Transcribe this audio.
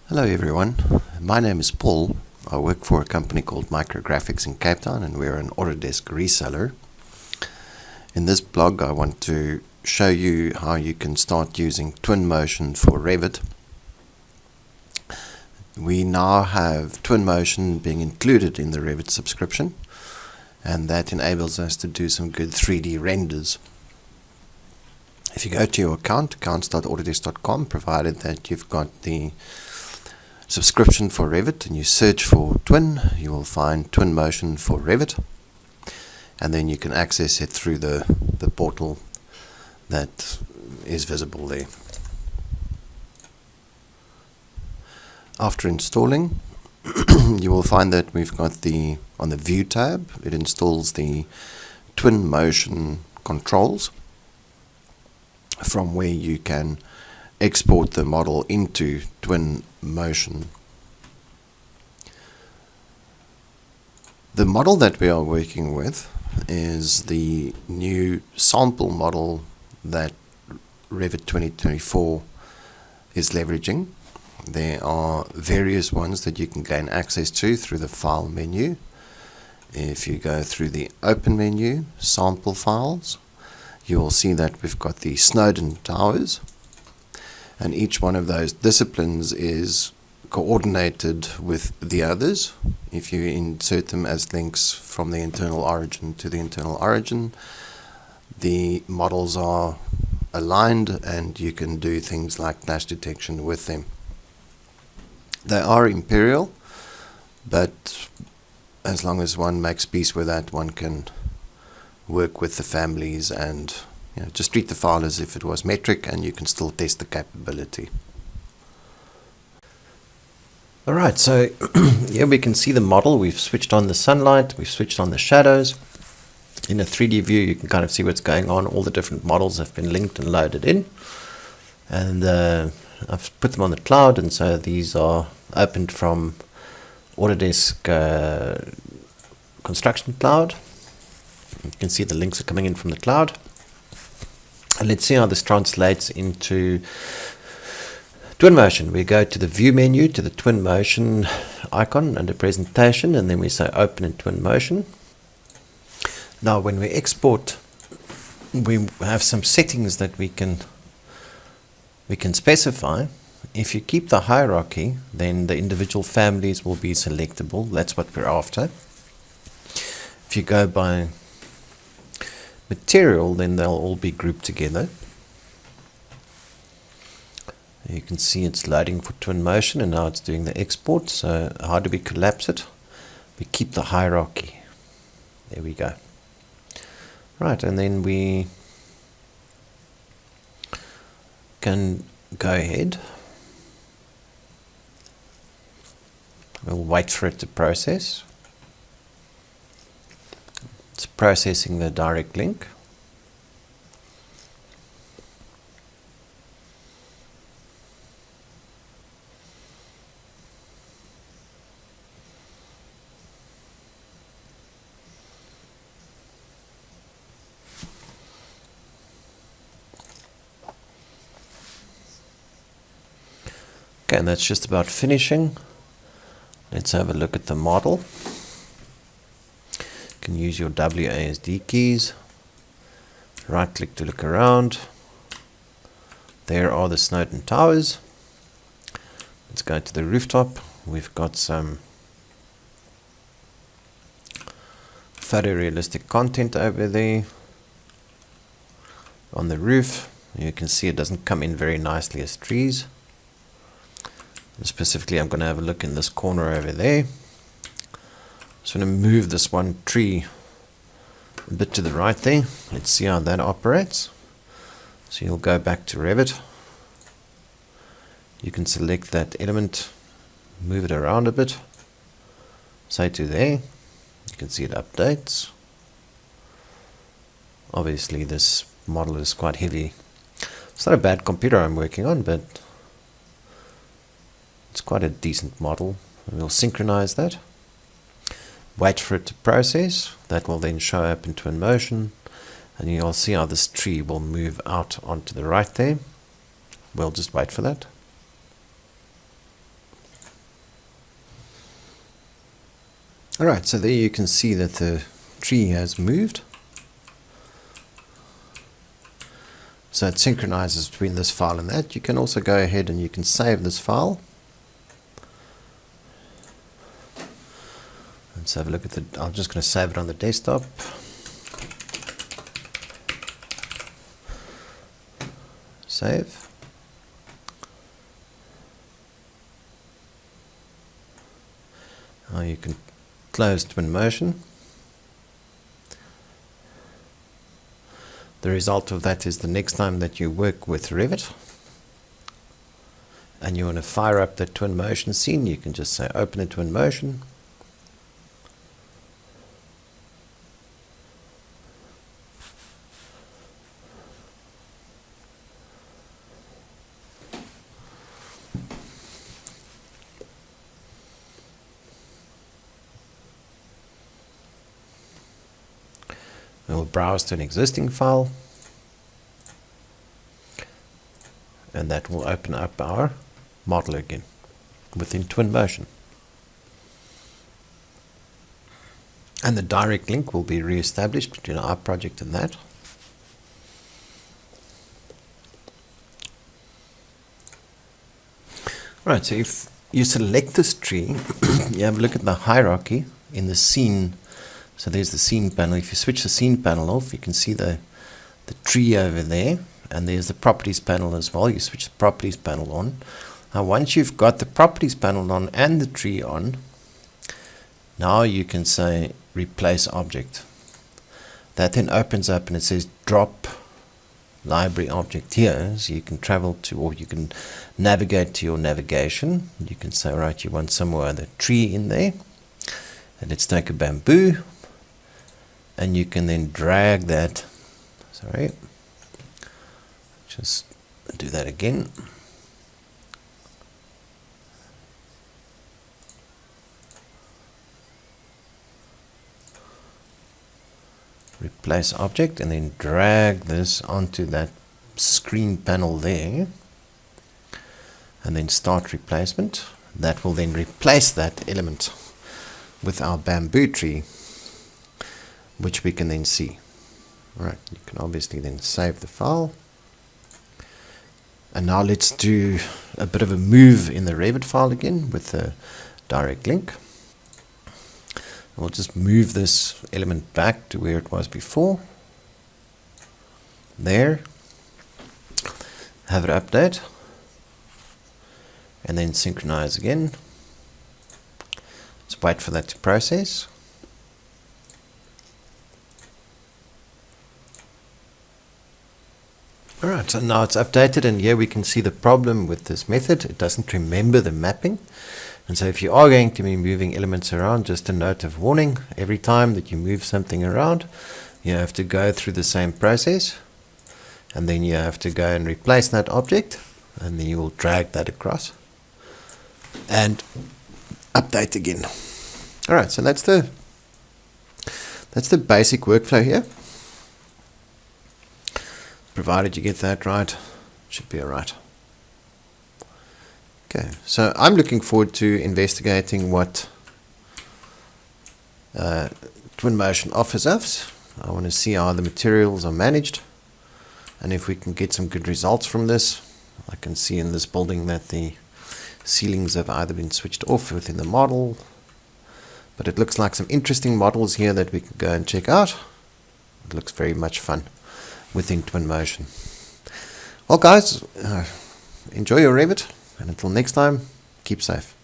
Hello everyone, my name is Paul. I work for a company called Micrographics in Cape Town and we're an Autodesk reseller. In this blog I want to show you how you can start using Twinmotion for Revit. We now have Twinmotion being included in the Revit subscription, and that enables us to do some good 3D renders. If you go to your account, accounts.autodesk.com, provided that you've got the subscription for Revit and you search for Twin, you will find Twinmotion for Revit, and then you can access it through the portal that is visible there. After installing, you will find that we've got on the View tab, it installs the Twinmotion controls, from where you can export the model into Twinmotion. The model that we are working with is the new sample model that Revit 2024 is leveraging. There are various ones that you can gain access to through the File menu. If you go through the Open menu, Sample Files, you will see that we've got the Snowdon Towers, and each one of those disciplines is coordinated with the others. If you insert them as links from the internal origin to the internal origin, the models are aligned and you can do things like clash detection with them. They are imperial, but as long as one makes peace with that, one can work with the families and just treat the file as if it was metric, and you can still test the capability. Alright, so here we can see the model. We've switched on the sunlight, we've switched on the shadows. In a 3D view you can kind of see what's going on. All the different models have been linked and loaded in, and I've put them on the cloud, and so these are opened from Autodesk Construction Cloud. You can see the links are coming in from the cloud. And let's see how this translates into Twinmotion. We go to the View menu, to the Twinmotion icon under Presentation, and then we say Open in Twinmotion. Now when we export, we have some settings that we can specify. If you keep the hierarchy, then the individual families will be selectable. That's what we're after. If you go by material, then they'll all be grouped together. You can see it's loading for Twinmotion, and now it's doing the export. So how do we collapse it? We keep the hierarchy. There we go. Right, and then we can go ahead. We'll wait for it to process. It's processing the direct link. Okay, and that's just about finishing. Let's have a look at the model. You can use your WASD keys. Right click to look around. There are the Snowdon Towers. Let's go to the rooftop. We've got some photorealistic content over there on the roof. You can see it doesn't come in very nicely as trees. Specifically, I'm going to have a look in this corner over there. So I'm going to move this one tree a bit to the right there. Let's see how that operates. So you'll go back to Revit. You can select that element, move it around a bit, say to there. You can see it updates. Obviously this model is quite heavy. It's not a bad computer I'm working on, but it's quite a decent model. We'll synchronize that. Wait for it to process. That will then show up in Twinmotion, and you'll see how this tree will move out onto the right there. We'll just wait for that. Alright, so there you can see that the tree has moved. So it synchronizes between this file and that. You can also go ahead and you can save this file. Let's have a look at the, I'm just going to save it on the desktop. Save. Now you can close Twinmotion. The result of that is the next time that you work with Revit and you want to fire up the Twinmotion scene, you can just say open the Twinmotion. We'll browse to an existing file, and that will open up our model again within Twinmotion. And the direct link will be re-established between our project and that. Right, so if you select this tree, you have a look at the hierarchy in the scene. So there's the scene panel. If you switch the scene panel off, you can see the tree over there, and there's the properties panel as well. You switch the properties panel on. Now once you've got the properties panel on and the tree on, now you can say replace object. That then opens up and it says drop library object here, so you can travel to, or you can navigate to your navigation. You can say, right, you want somewhere the tree in there, and let's take a bamboo. And you can then drag that, sorry, just do that again. Replace object and then drag this onto that screen panel there. And then start replacement. That will then replace that element with our bamboo tree, which we can then see. Right, you can obviously then save the file. And now let's do a bit of a move in the Revit file again with the direct link. We'll just move this element back to where it was before. There. Have it update. And then synchronize again. Let's wait for that to process. Alright, so now it's updated, and here we can see the problem with this method. It doesn't remember the mapping. And so if you are going to be moving elements around, just a note of warning, every time that you move something around, you have to go through the same process, and then you have to go and replace that object, and then you will drag that across and update again. Alright, so that's the basic workflow here. Provided you get that right, should be alright. Okay, so I'm looking forward to investigating what Twinmotion offers us. I want to see how the materials are managed, and if we can get some good results from this. I can see in this building that the ceilings have either been switched off within the model, but it looks like some interesting models here that we can go and check out. It looks very much fun within Twinmotion. Well guys, enjoy your Revit, and until next time, keep safe.